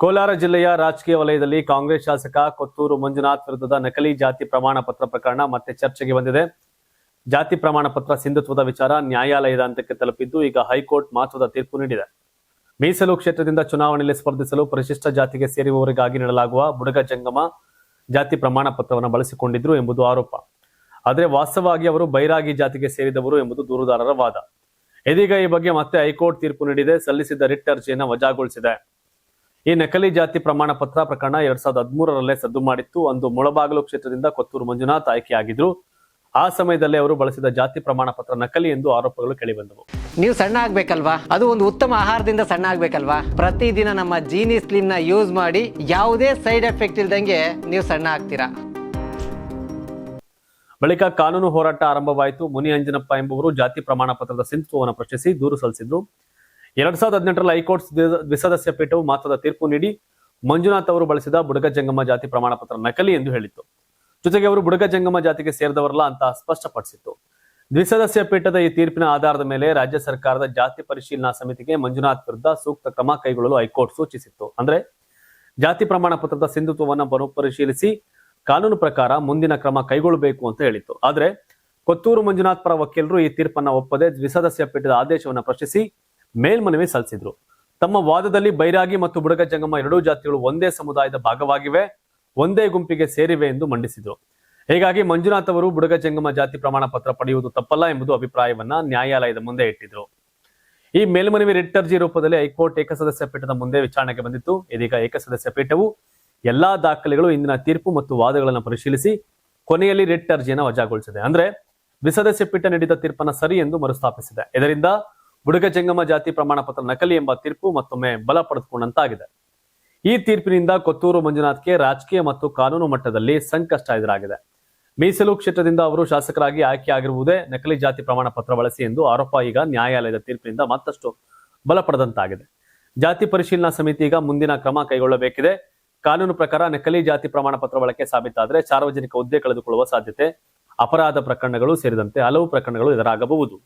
ಕೋಲಾರ ಜಿಲ್ಲೆಯ ರಾಜಕೀಯ ವಲಯದಲ್ಲಿ ಕಾಂಗ್ರೆಸ್ ಶಾಸಕ ಕೊತ್ತೂರು ಮಂಜುನಾಥ್ ವಿರುದ್ಧದ ನಕಲಿ ಜಾತಿ ಪ್ರಮಾಣ ಪತ್ರ ಪ್ರಕರಣ ಮತ್ತೆ ಚರ್ಚೆಗೆ ಬಂದಿದೆ. ಜಾತಿ ಪ್ರಮಾಣ ಪತ್ರ ಸಿಂಧುತ್ವದ ವಿಚಾರ ನ್ಯಾಯಾಲಯದ ಹಂತಕ್ಕೆ ತಲುಪಿದ್ದು ಈಗ ಹೈಕೋರ್ಟ್ ಮಹತ್ವದ ತೀರ್ಪು ನೀಡಿದೆ. ಮೀಸಲು ಕ್ಷೇತ್ರದಿಂದ ಚುನಾವಣೆಯಲ್ಲಿ ಸ್ಪರ್ಧಿಸಲು ಪರಿಶಿಷ್ಟ ಜಾತಿಗೆ ಸೇರುವವರಿಗಾಗಿ ನೀಡಲಾಗುವ ಬುಡಗ ಜಂಗಮ ಜಾತಿ ಪ್ರಮಾಣ ಪತ್ರವನ್ನು ಬಳಸಿಕೊಂಡಿದ್ರು ಎಂಬುದು ಆರೋಪ. ಆದರೆ ವಾಸ್ತವವಾಗಿ ಅವರು ಬೈರಾಗಿ ಜಾತಿಗೆ ಸೇರಿದವರು ಎಂಬುದು ದೂರುದಾರರ ವಾದ. ಇದೀಗ ಈ ಬಗ್ಗೆ ಮತ್ತೆ ಹೈಕೋರ್ಟ್ ತೀರ್ಪು ನೀಡಿದೆ. ಸಲ್ಲಿಸಿದ್ದ ರಿಟ್ ಅರ್ಜಿಯನ್ನು ವಜಾಗೊಳಿಸಿದೆ. ಈ ನಕಲಿ ಜಾತಿ ಪ್ರಮಾಣ ಪತ್ರ ಪ್ರಕರಣ 2013ರಲ್ಲೇ ಸದ್ದು ಮಾಡಿತ್ತು. ಅಂದು ಮುಳಬಾಗಿಲು ಕ್ಷೇತ್ರದಿಂದ ಕೊತ್ತೂರು ಮಂಜುನಾಥ್ ಆಯ್ಕೆಯಾಗಿದ್ರು. ಆ ಸಮಯದಲ್ಲೇ ಅವರು ಬಳಸಿದ ಜಾತಿ ಪ್ರಮಾಣ ಪತ್ರ ನಕಲಿ ಎಂದು ಆರೋಪಗಳು ಕೇಳಿಬಂದವು. ನೀವು ಸಣ್ಣ ಆಗ್ಬೇಕಲ್ವಾ? ಅದು ಒಂದು ಉತ್ತಮ ಆಹಾರದಿಂದ ಸಣ್ಣ ಆಗ್ಬೇಕಲ್ವಾ? ಪ್ರತಿದಿನ ನಮ್ಮ ಜೀನಿ ಸ್ಲಿಮ್ ನ ಯೂಸ್ ಮಾಡಿ ಯಾವುದೇ ಸೈಡ್ ಎಫೆಕ್ಟ್ ಇಲ್ದಂಗೆ ನೀವು ಸಣ್ಣ ಆಗ್ತೀರಾ. ಬಳಿಕ ಕಾನೂನು ಹೋರಾಟ ಆರಂಭವಾಯಿತು. ಮುನಿ ಅಂಜನಪ್ಪ ಎಂಬುವರು ಜಾತಿ ಪ್ರಮಾಣ ಪತ್ರದ ಸಿಂಧುತ್ವವನ್ನು ಪ್ರಶ್ನಿಸಿ ದೂರು ಸಲ್ಲಿಸಿದ್ರು. 2018ರಲ್ಲಿ ಹೈಕೋರ್ಟ್ ದ್ವಿಸದಸ್ಯ ಪೀಠವು ಮಹತ್ವದ ತೀರ್ಪು ನೀಡಿ ಮಂಜುನಾಥ್ ಅವರು ಬಳಸಿದ ಬುಡಗ ಜಂಗಮ ಜಾತಿ ಪ್ರಮಾಣ ಪತ್ರ ನಕಲಿ ಎಂದು ಹೇಳಿತ್ತು. ಜೊತೆಗೆ ಅವರು ಬುಡಗ ಜಂಗಮ ಜಾತಿಗೆ ಸೇರಿದವರಲ್ಲ ಅಂತ ಸ್ಪಷ್ಟಪಡಿಸಿತ್ತು. ದ್ವಿಸದಸ್ಯ ಪೀಠದ ಈ ತೀರ್ಪಿನ ಆಧಾರದ ಮೇಲೆ ರಾಜ್ಯ ಸರ್ಕಾರದ ಜಾತಿ ಪರಿಶೀಲನಾ ಸಮಿತಿಗೆ ಮಂಜುನಾಥ್ ವಿರುದ್ಧ ಸೂಕ್ತ ಕ್ರಮ ಕೈಗೊಳ್ಳಲು ಹೈಕೋರ್ಟ್ ಸೂಚಿಸಿತ್ತು. ಅಂದ್ರೆ ಜಾತಿ ಪ್ರಮಾಣ ಪತ್ರದ ಸಿಂಧುತ್ವವನ್ನು ಮರುಪರಿಶೀಲಿಸಿ ಕಾನೂನು ಪ್ರಕಾರ ಮುಂದಿನ ಕ್ರಮ ಕೈಗೊಳ್ಳಬೇಕು ಅಂತ ಹೇಳಿತ್ತು. ಆದ್ರೆ ಕೊತ್ತೂರು ಮಂಜುನಾಥ್ ಪರ ವಕೀಲರು ಈ ತೀರ್ಪನ್ನ ಒಪ್ಪದೆ ದ್ವಿಸದಸ್ಯ ಪೀಠದ ಆದೇಶವನ್ನು ಪ್ರಶ್ನಿಸಿ ಮೇಲ್ಮನವಿ ಸಲ್ಲಿಸಿದ್ರು. ತಮ್ಮ ವಾದದಲ್ಲಿ ಬೈರಾಗಿ ಮತ್ತು ಬುಡಗ ಜಂಗಮ ಎರಡೂ ಜಾತಿಗಳು ಒಂದೇ ಸಮುದಾಯದ ಭಾಗವಾಗಿವೆ, ಒಂದೇ ಗುಂಪಿಗೆ ಸೇರಿವೆ ಎಂದು ಮಂಡಿಸಿದ್ರು. ಹೀಗಾಗಿ ಮಂಜುನಾಥ್ ಅವರು ಬುಡಗ ಜಂಗಮ ಜಾತಿ ಪ್ರಮಾಣ ಪತ್ರ ಪಡೆಯುವುದು ತಪ್ಪಲ್ಲ ಎಂಬುದು ಅಭಿಪ್ರಾಯವನ್ನ ನ್ಯಾಯಾಲಯದ ಮುಂದೆ ಇಟ್ಟಿದ್ರು. ಈ ಮೇಲ್ಮನವಿ ರಿಟ್ ಅರ್ಜಿ ರೂಪದಲ್ಲಿ ಹೈಕೋರ್ಟ್ ಏಕಸದಸ್ಯ ಪೀಠದ ಮುಂದೆ ವಿಚಾರಣೆಗೆ ಬಂದಿತ್ತು. ಇದೀಗ ಏಕಸದಸ್ಯ ಪೀಠವು ಎಲ್ಲಾ ದಾಖಲೆಗಳು, ಇಂದಿನ ತೀರ್ಪು ಮತ್ತು ವಾದಗಳನ್ನು ಪರಿಶೀಲಿಸಿ ಕೊನೆಯಲ್ಲಿ ರಿಟ್ ಅರ್ಜಿಯನ್ನು ವಜಾಗೊಳಿಸಿದೆ. ಅಂದ್ರೆ ದ್ವಿಸದಸ್ಯ ಪೀಠ ನೀಡಿದ ತೀರ್ಪನ್ನ ಸರಿ ಎಂದು ಮರುಸ್ಥಾಪಿಸಿದೆ. ಇದರಿಂದ ಬುಡಗ ಜಂಗಮ ಜಾತಿ ಪ್ರಮಾಣ ಪತ್ರ ನಕಲಿ ಎಂಬ ತೀರ್ಪು ಮತ್ತೊಮ್ಮೆ ಬಲ ಪಡೆದುಕೊಂಡಂತಾಗಿದೆ. ಈ ತೀರ್ಪಿನಿಂದ ಕೊತ್ತೂರು ಮಂಜುನಾಥ್ಗೆ ರಾಜಕೀಯ ಮತ್ತು ಕಾನೂನು ಮಟ್ಟದಲ್ಲಿ ಸಂಕಷ್ಟ ಎದುರಾಗಿದೆ. ಮೀಸಲು ಕ್ಷೇತ್ರದಿಂದ ಅವರು ಶಾಸಕರಾಗಿ ಆಯ್ಕೆಯಾಗಿರುವುದೇ ನಕಲಿ ಜಾತಿ ಪ್ರಮಾಣ ಪತ್ರ ಬಳಸಿ ಎಂದು ಆರೋಪ ಈಗ ನ್ಯಾಯಾಲಯದ ತೀರ್ಪಿನಿಂದ ಮತ್ತಷ್ಟು ಬಲ ಪಡೆದಂತಾಗಿದೆ. ಜಾತಿ ಪರಿಶೀಲನಾ ಸಮಿತಿ ಈಗ ಮುಂದಿನ ಕ್ರಮ ಕೈಗೊಳ್ಳಬೇಕಿದೆ. ಕಾನೂನು ಪ್ರಕಾರ ನಕಲಿ ಜಾತಿ ಪ್ರಮಾಣ ಪತ್ರ ಬಳಕೆ ಸಾಬೀತಾದರೆ ಸಾರ್ವಜನಿಕ ಹುದ್ದೆ ಕಳೆದುಕೊಳ್ಳುವ ಸಾಧ್ಯತೆ, ಅಪರಾಧ ಪ್ರಕರಣಗಳು ಸೇರಿದಂತೆ ಹಲವು ಪ್ರಕರಣಗಳು ಎದುರಾಗಬಹುದು.